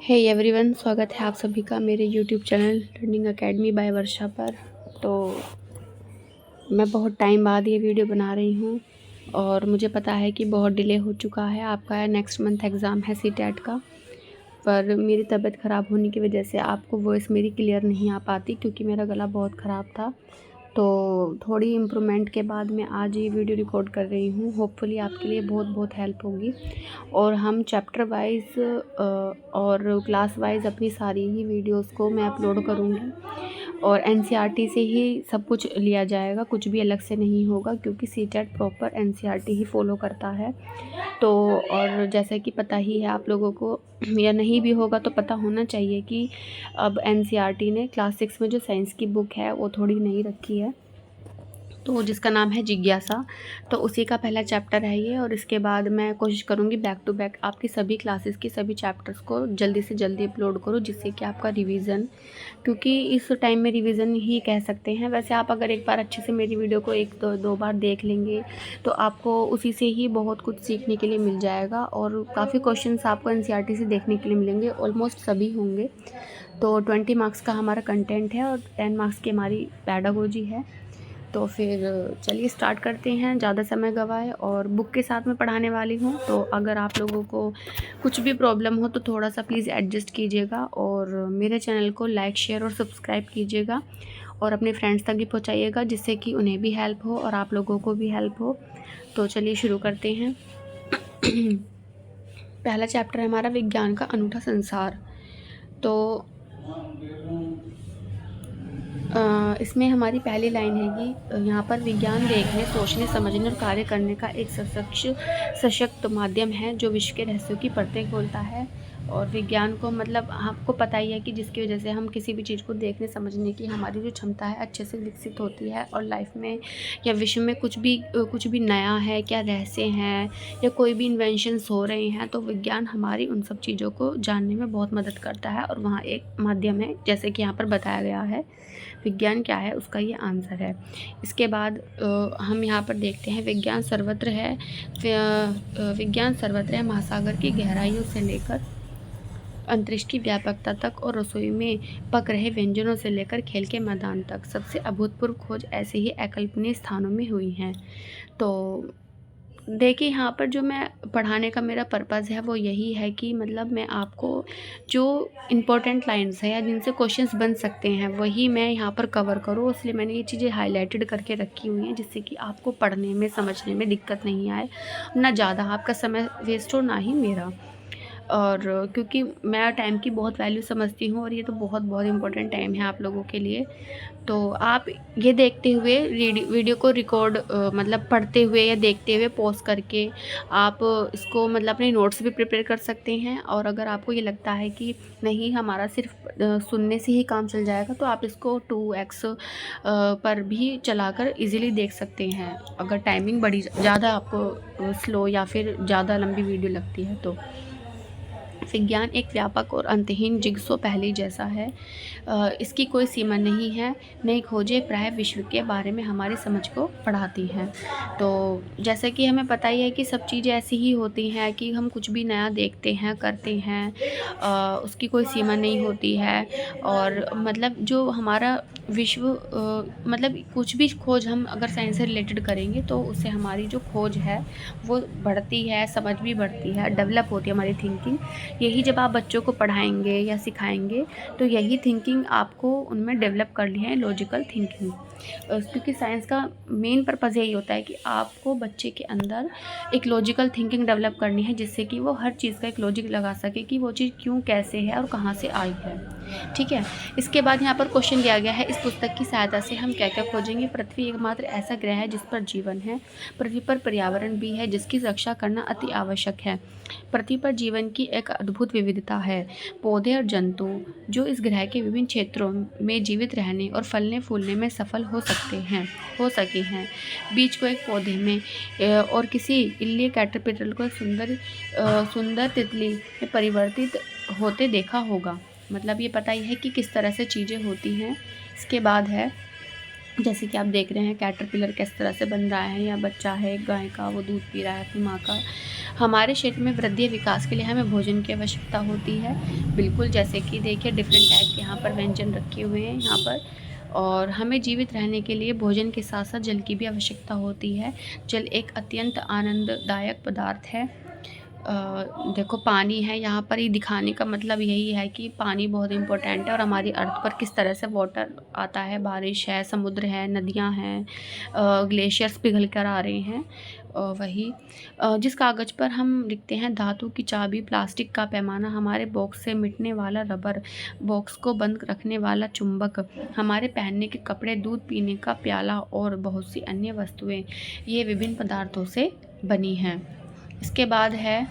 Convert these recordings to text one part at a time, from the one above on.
Hey everyone, स्वागत है आप सभी का मेरे YouTube channel learning academy by Varsha पर। तो मैं बहुत टाइम बाद ये वीडियो बना रही हूँ और मुझे पता है कि बहुत डिले हो चुका है। आपका नेक्स्ट मंथ एग्ज़ाम है सीटेट का, पर मेरी तबीयत ख़राब होने की वजह से आपको वॉइस मेरी क्लियर नहीं आ पाती क्योंकि मेरा गला बहुत ख़राब था। तो थोड़ी इम्प्रूवमेंट के बाद मैं आज ये वीडियो रिकॉर्ड कर रही हूँ। होपफुली आपके लिए बहुत बहुत हेल्प होगी और हम चैप्टर वाइज और क्लास वाइज अपनी सारी ही वीडियोस को मैं अपलोड करूँगी और एनसीईआरटी से ही सब कुछ लिया जाएगा, कुछ भी अलग से नहीं होगा क्योंकि सीटेट प्रॉपर एनसीईआरटी ही फॉलो करता है। तो और जैसा कि पता ही है आप लोगों को या नहीं भी होगा तो पता होना चाहिए कि अब एनसीईआरटी ने क्लास 6 में जो साइंस की बुक है वो थोड़ी नई रखी है, तो जिसका नाम है जिज्ञासा। तो उसी का पहला चैप्टर है ये और इसके बाद मैं कोशिश करूँगी बैक टू बैक आपकी सभी क्लासेस की सभी चैप्टर्स को जल्दी से जल्दी अपलोड करूँ, जिससे कि आपका रिवीजन, क्योंकि इस टाइम में रिवीजन ही कह सकते हैं। वैसे आप अगर एक बार अच्छे से मेरी वीडियो को एक दो बार देख लेंगे तो आपको उसी से ही बहुत कुछ सीखने के लिए मिल जाएगा और काफ़ी क्वेश्चंस आपको एनसीईआरटी से देखने के लिए मिलेंगे, ऑलमोस्ट सभी होंगे। तो 20 मार्क्स का हमारा कंटेंट है और 10 मार्क्स की हमारी पैडागोजी है। तो फिर चलिए स्टार्ट करते हैं, ज़्यादा समय गवाए और बुक के साथ में पढ़ाने वाली हूँ। तो अगर आप लोगों को कुछ भी प्रॉब्लम हो तो थोड़ा सा प्लीज़ एडजस्ट कीजिएगा और मेरे चैनल को लाइक शेयर और सब्सक्राइब कीजिएगा और अपने फ्रेंड्स तक भी पहुँचाइएगा, जिससे कि उन्हें भी हेल्प हो और आप लोगों को भी हेल्प हो। तो चलिए शुरू करते हैं। पहला चैप्टर है हमारा विज्ञान का अनूठा संसार। तो इसमें हमारी पहली लाइन है कि यहाँ पर विज्ञान देखने, सोचने, समझने और कार्य करने का एक सशक्त माध्यम है जो विश्व के रहस्यों की परतें खोलता है। और विज्ञान को मतलब आपको पता ही है कि जिसकी वजह से हम किसी भी चीज़ को देखने समझने की हमारी जो क्षमता है अच्छे से विकसित होती है और लाइफ में या विश्व में कुछ भी नया है, क्या रहस्य हैं या कोई भी इन्वेंशंस हो रहे हैं, तो विज्ञान हमारी उन सब चीज़ों को जानने में बहुत मदद करता है और वहाँ एक माध्यम है, जैसे कि यहाँ पर बताया गया है। विज्ञान क्या है उसका ये आंसर है। इसके बाद हम यहाँ पर देखते हैं विज्ञान सर्वत्र है। विज्ञान सर्वत्र है, महासागर की गहराइयों से लेकर अंतरिक्ष की व्यापकता तक और रसोई में पक रहे व्यंजनों से लेकर खेल के मैदान तक सबसे अभूतपूर्व खोज ऐसे ही अकल्पनीय स्थानों में हुई हैं। तो देखिए यहाँ पर जो मैं पढ़ाने का मेरा पर्पज़ है वो यही है कि मतलब मैं आपको जो इम्पोर्टेंट लाइंस हैं या जिनसे क्वेश्चंस बन सकते हैं वही मैं यहाँ पर कवर करूँ, इसलिए मैंने ये चीज़ें हाईलाइटेड करके रखी हुई हैं, जिससे कि आपको पढ़ने में समझने में दिक्कत नहीं आए, ना ज़्यादा आपका समय वेस्ट हो ना ही मेरा। और क्योंकि मैं टाइम की बहुत वैल्यू समझती हूँ और ये तो बहुत बहुत इम्पोर्टेंट टाइम है आप लोगों के लिए। तो आप ये देखते हुए वीडियो को रिकॉर्ड मतलब पढ़ते हुए या देखते हुए पॉज करके आप इसको मतलब अपने नोट्स भी प्रिपेयर कर सकते हैं। और अगर आपको ये लगता है कि नहीं हमारा सिर्फ सुनने से ही काम चल जाएगा तो आप इसको 2x पर भी चलाकर इजीली देख सकते हैं, अगर टाइमिंग बड़ी ज़्यादा आपको स्लो या फिर ज़्यादा लंबी वीडियो लगती है तो। विज्ञान एक व्यापक और अंतहीन जिग्सो पहेली जैसा है। इसकी कोई सीमा नहीं है, नई खोजें प्राय विश्व के बारे में हमारी समझ को बढ़ाती हैं। तो जैसा कि हमें पता ही है कि सब चीज़ें ऐसी ही होती हैं कि हम कुछ भी नया देखते हैं, करते हैं, उसकी कोई सीमा नहीं होती है। और मतलब जो हमारा विश्व मतलब कुछ भी खोज हम अगर साइंस से रिलेटेड करेंगे तो उससे हमारी जो खोज है वो बढ़ती है, समझ भी बढ़ती है, डेवलप होती है हमारी थिंकिंग। यही जब आप बच्चों को पढ़ाएंगे या सिखाएंगे तो यही थिंकिंग आपको उनमें डेवलप करनी है, लॉजिकल थिंकिंग। क्योंकि साइंस का मेन पर्पज़ यही होता है कि आपको बच्चे के अंदर एक लॉजिकल थिंकिंग डेवलप करनी है, जिससे कि वो हर चीज़ का एक लॉजिक लगा सके कि वो चीज़ क्यों, कैसे है और कहाँ से आई है। ठीक है। इसके बाद यहाँ पर क्वेश्चन दिया गया है, इस पुस्तक की सहायता से हम क्या क्या खोजेंगे। पृथ्वी एकमात्र ऐसा ग्रह है जिस पर जीवन है। पृथ्वी पर पर्यावरण भी है जिसकी रक्षा करना अति आवश्यक है। पृथ्वी पर जीवन की एक अद्भुत विविधता है। पौधे और जंतु जो इस ग्रह के विभिन्न क्षेत्रों में जीवित रहने और फलने फूलने में सफल हो सके हैं। बीज को एक पौधे में और किसी इल्ली कैटरपिलर को एक सुंदर तितली में परिवर्तित होते देखा होगा। मतलब ये पता ही है कि किस तरह से चीज़ें होती हैं। इसके बाद है जैसे कि आप देख रहे हैं कैटरपिलर किस तरह से बन रहा है, या बच्चा है गाय का, वो दूध पी रहा है अपनी माँ का। हमारे शरीर में वृद्धि विकास के लिए हमें भोजन की आवश्यकता होती है। बिल्कुल, जैसे कि देखिए डिफरेंट टाइप के यहाँ पर व्यंजन रखे हुए हैं यहाँ पर। और हमें जीवित रहने के लिए भोजन के साथ साथ जल की भी आवश्यकता होती है। जल एक अत्यंत आनंददायक पदार्थ है। देखो पानी है यहाँ पर, ये दिखाने का मतलब यही है कि पानी बहुत इम्पोर्टेंट है और हमारी अर्थ पर किस तरह से वाटर आता है। बारिश है, समुद्र है, नदियाँ हैं, ग्लेशियर्स पिघल कर आ रहे हैं। वही जिस कागज़ पर हम लिखते हैं, धातु की चाबी, प्लास्टिक का पैमाना, हमारे बॉक्स से मिटने वाला रबर, बॉक्स को बंद रखने वाला चुंबक, हमारे पहनने के कपड़े, दूध पीने का प्याला और बहुत सी अन्य वस्तुएं, ये विभिन्न पदार्थों से बनी हैं। इसके बाद है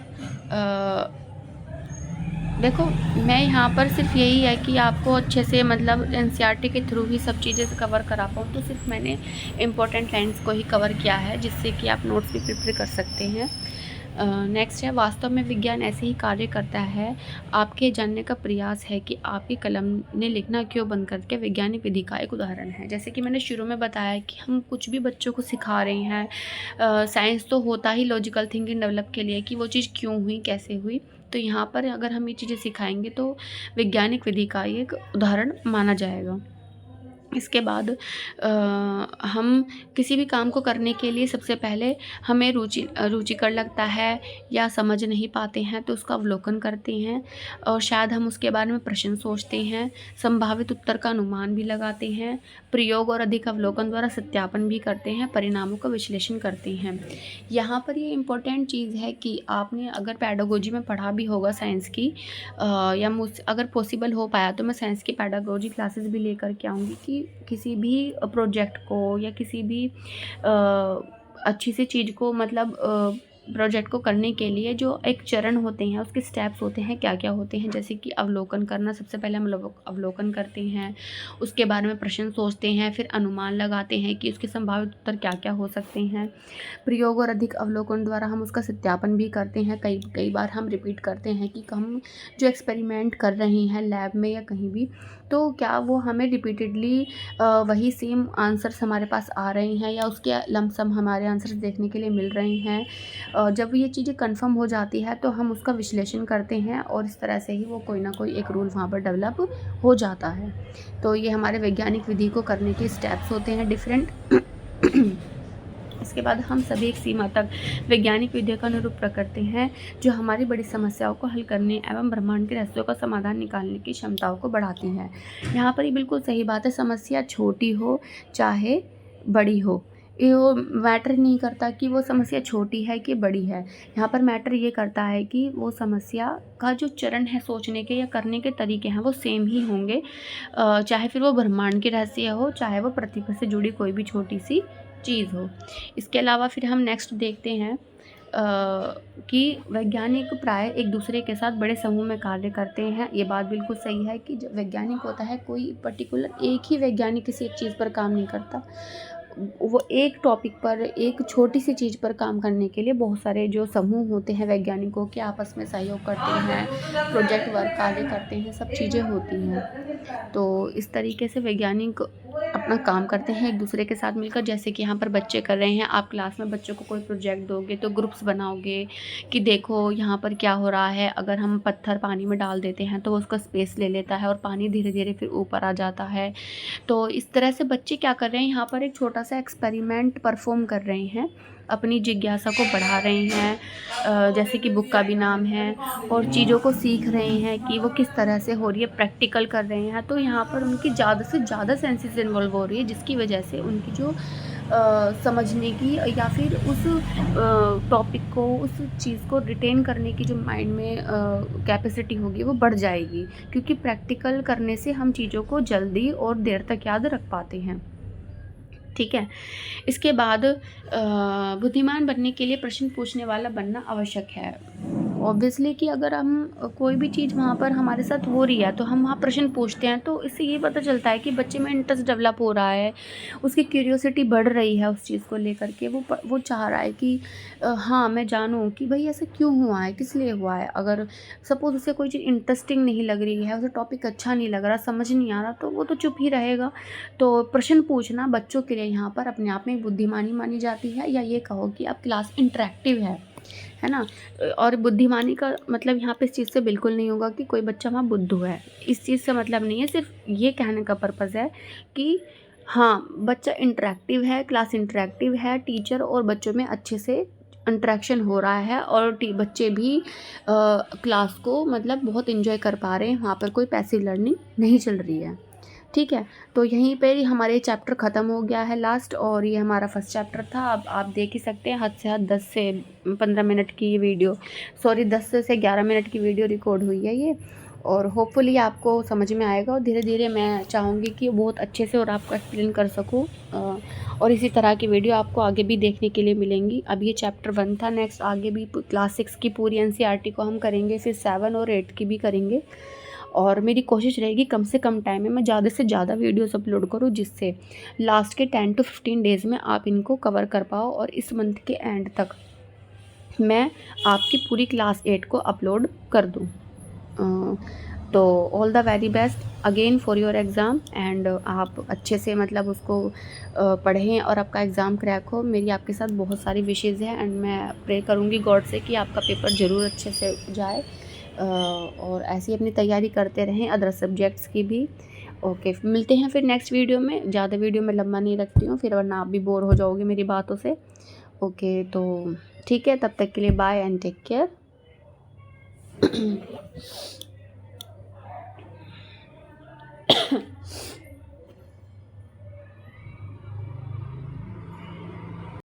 देखो, मैं यहाँ पर सिर्फ यही है कि आपको अच्छे से मतलब एनसीईआरटी के थ्रू ही सब चीज़ें कवर करा पाऊँ, तो सिर्फ मैंने इम्पोर्टेंट लाइन्स को ही कवर किया है, जिससे कि आप नोट्स भी प्रिपेयर कर सकते हैं। नेक्स्ट है, वास्तव में विज्ञान ऐसे ही कार्य करता है। आपके जानने का प्रयास है कि आपकी कलम ने लिखना क्यों बंद करके वैज्ञानिक विधि का एक उदाहरण है। जैसे कि मैंने शुरू में बताया कि हम कुछ भी बच्चों को सिखा रहे हैं, साइंस तो होता ही लॉजिकल थिंकिंग डेवलप के लिए कि वो चीज़ क्यों हुई, कैसे हुई। तो यहाँ पर अगर हम ये चीज़ें सिखाएंगे तो वैज्ञानिक विधि का एक उदाहरण माना जाएगा। इसके बाद हम किसी भी काम को करने के लिए सबसे पहले हमें रुचिकर लगता है या समझ नहीं पाते हैं तो उसका अवलोकन करते हैं, और शायद हम उसके बारे में प्रश्न सोचते हैं, संभावित उत्तर का अनुमान भी लगाते हैं, प्रयोग और अधिक अवलोकन द्वारा सत्यापन भी करते हैं, परिणामों का विश्लेषण करते हैं। यहाँ पर ये इम्पोर्टेंट चीज़ है कि आपने अगर पेडागोजी में पढ़ा भी होगा साइंस की, या मुझसे अगर पॉसिबल हो पाया तो मैं साइंस की पेडागोजी क्लासेस भी लेकर के आऊँगी कि किसी भी प्रोजेक्ट को या किसी भी अच्छी सी चीज़ को मतलब प्रोजेक्ट को करने के लिए जो एक चरण होते हैं, उसके स्टेप्स होते हैं, क्या क्या होते हैं। जैसे कि अवलोकन करना, सबसे पहले हम अवलोकन करते हैं, उसके बारे में प्रश्न सोचते हैं, फिर अनुमान लगाते हैं कि उसके संभावित उत्तर क्या क्या हो सकते हैं। प्रयोग और अधिक अवलोकन द्वारा हम उसका सत्यापन भी करते हैं। कई बार हम रिपीट करते हैं कि हम जो एक्सपेरिमेंट कर रहे हैं लैब में या कहीं भी, तो क्या वो हमें रिपीटेडली वही सेम आंसर्स हमारे पास आ रहे हैं या उसके लमसम हमारे आंसर्स देखने के लिए मिल रहे हैं। जब ये चीज़ें कंफर्म हो जाती है तो हम उसका विश्लेषण करते हैं, और इस तरह से ही वो कोई ना कोई एक रूल वहाँ पर डेवलप हो जाता है। तो ये हमारे वैज्ञानिक विधि को करने के स्टेप्स होते हैं डिफरेंट। इसके बाद हम सभी एक सीमा तक वैज्ञानिक विधि का निरूपण करते हैं, जो हमारी बड़ी समस्याओं को हल करने एवं ब्रह्मांड के रहस्यों का समाधान निकालने की क्षमताओं को बढ़ाती है। यहाँ पर ये बिल्कुल सही बात है, समस्या छोटी हो चाहे बड़ी हो, ये वो मैटर नहीं करता कि वो समस्या छोटी है कि बड़ी है। यहाँ पर मैटर ये करता है कि वो समस्या का जो चरण है सोचने के या करने के तरीके हैं वो सेम ही होंगे, चाहे फिर वो ब्रह्मांड के रहस्य हो, चाहे वो पृथ्वी से जुड़ी कोई भी छोटी सी चीज़ हो। इसके अलावा फिर हम नेक्स्ट देखते हैं कि वैज्ञानिक प्राय एक दूसरे के साथ बड़े समूह में कार्य करते हैं। ये बात बिल्कुल सही है कि जब वैज्ञानिक होता है, कोई पर्टिकुलर एक ही वैज्ञानिक किसी एक चीज़ पर काम नहीं करता। वो एक टॉपिक पर, एक छोटी सी चीज़ पर काम करने के लिए बहुत सारे जो समूह होते हैं वैज्ञानिकों के, आपस में सहयोग करते हैं, प्रोजेक्ट वर्क कार्य करते हैं, सब चीज़ें होती हैं। तो इस तरीके से वैज्ञानिक अपना काम करते हैं एक दूसरे के साथ मिलकर। जैसे कि यहाँ पर बच्चे कर रहे हैं, आप क्लास में बच्चों को कोई प्रोजेक्ट दोगे तो ग्रुप्स बनाओगे कि देखो यहाँ पर क्या हो रहा है। अगर हम पत्थर पानी में डाल देते हैं तो उसका स्पेस ले लेता है और पानी धीरे धीरे फिर ऊपर आ जाता है। तो इस तरह से बच्चे क्या कर रहे हैं, यहाँ पर एक छोटा सा एक्सपेरिमेंट परफॉर्म कर रहे हैं, अपनी जिज्ञासा को बढ़ा रहे हैं, जैसे कि बुक का भी नाम है, और चीज़ों को सीख रहे हैं कि वो किस तरह से हो रही है, प्रैक्टिकल कर रहे हैं। तो यहाँ पर उनकी ज़्यादा से ज़्यादा सेंसेस इन्वॉल्व हो रही है, जिसकी वजह से उनकी जो समझने की या फिर उस टॉपिक को, उस चीज़ को रिटेन करने की जो माइंड में कैपेसिटी होगी वो बढ़ जाएगी, क्योंकि प्रैक्टिकल करने से हम चीज़ों को जल्दी और देर तक याद रख पाते हैं। ठीक है। इसके बाद बुद्धिमान बनने के लिए प्रश्न पूछने वाला बनना आवश्यक है। ऑब्वियसली कि अगर हम कोई भी चीज़ वहाँ पर हमारे साथ हो रही है तो हम वहाँ प्रश्न पूछते हैं, तो इससे ये पता चलता है कि बच्चे में इंटरेस्ट डेवलप हो रहा है, उसकी क्यूरियोसिटी बढ़ रही है उस चीज़ को लेकर के। वो चाह रहा है कि हाँ, मैं जानूँ कि भई ऐसा क्यों हुआ है, किस लिए हुआ है। अगर सपोज़ उसे कोई चीज़ इंटरेस्टिंग नहीं लग रही है, उसे टॉपिक अच्छा नहीं लग रहा, समझ नहीं आ रहा, तो वो तो चुप ही रहेगा। तो प्रश्न पूछना बच्चों के लिए यहाँ पर अपने आप में एक बुद्धिमानी मानी जाती है, या ये कहो कि अब क्लास इंटरैक्टिव है ना? और बुद्धिमानी का मतलब यहाँ पे इस चीज़ से बिल्कुल नहीं होगा कि कोई बच्चा वहाँ बुद्धू है। इस चीज़ से मतलब नहीं है, सिर्फ़ ये कहने का पर्पज़ है कि हाँ, बच्चा इंटरैक्टिव है, क्लास इंटरैक्टिव है, टीचर और बच्चों में अच्छे से इंटरेक्शन हो रहा है, और बच्चे भी क्लास को मतलब बहुत एंजॉय कर पा रहे हैं, वहाँ पर कोई पैसिव लर्निंग नहीं चल रही है। ठीक है, तो यहीं पे ही हमारे चैप्टर ख़त्म हो गया है लास्ट, और ये हमारा फर्स्ट चैप्टर था। अब आप देख ही सकते हैं, हद से हद 10 से 15 मिनट की ये वीडियो, सॉरी 10 से 11 मिनट की वीडियो रिकॉर्ड हुई है ये, और होपफुली आपको समझ में आएगा, और धीरे धीरे मैं चाहूँगी कि बहुत अच्छे से और आपको एक्सप्लेन कर सकूँ, और इसी तरह की वीडियो आपको आगे भी देखने के लिए मिलेंगी। अब ये चैप्टर 1 था, नेक्स्ट आगे भी क्लास 6 की पूरी एनसीईआरटी को हम करेंगे, फिर 7 और 8 की भी करेंगे, और मेरी कोशिश रहेगी कम से कम टाइम में मैं ज़्यादा से ज़्यादा वीडियोस अपलोड करूँ, जिससे लास्ट के 10 to 15 डेज़ में आप इनको कवर कर पाओ, और इस मंथ के एंड तक मैं आपकी पूरी क्लास 8 को अपलोड कर दूँ। तो all the very best again for your exam, and आप अच्छे से मतलब उसको पढ़ें और आपका एग्ज़ाम क्रैक हो। मेरी आपके साथ बहुत सारी विशेज़ हैं, एंड मैं प्रे करूँगी गॉड से कि आपका पेपर ज़रूर अच्छे से जाए, और ऐसी अपनी तैयारी करते रहें अदर सब्जेक्ट्स की भी। ओके, मिलते हैं फिर नेक्स्ट वीडियो में। ज़्यादा वीडियो मैं लंबा नहीं रखती हूँ, फिर वरना आप भी बोर हो जाओगे मेरी बातों से। ओके, तो ठीक है, तब तक के लिए बाय एंड टेक केयर।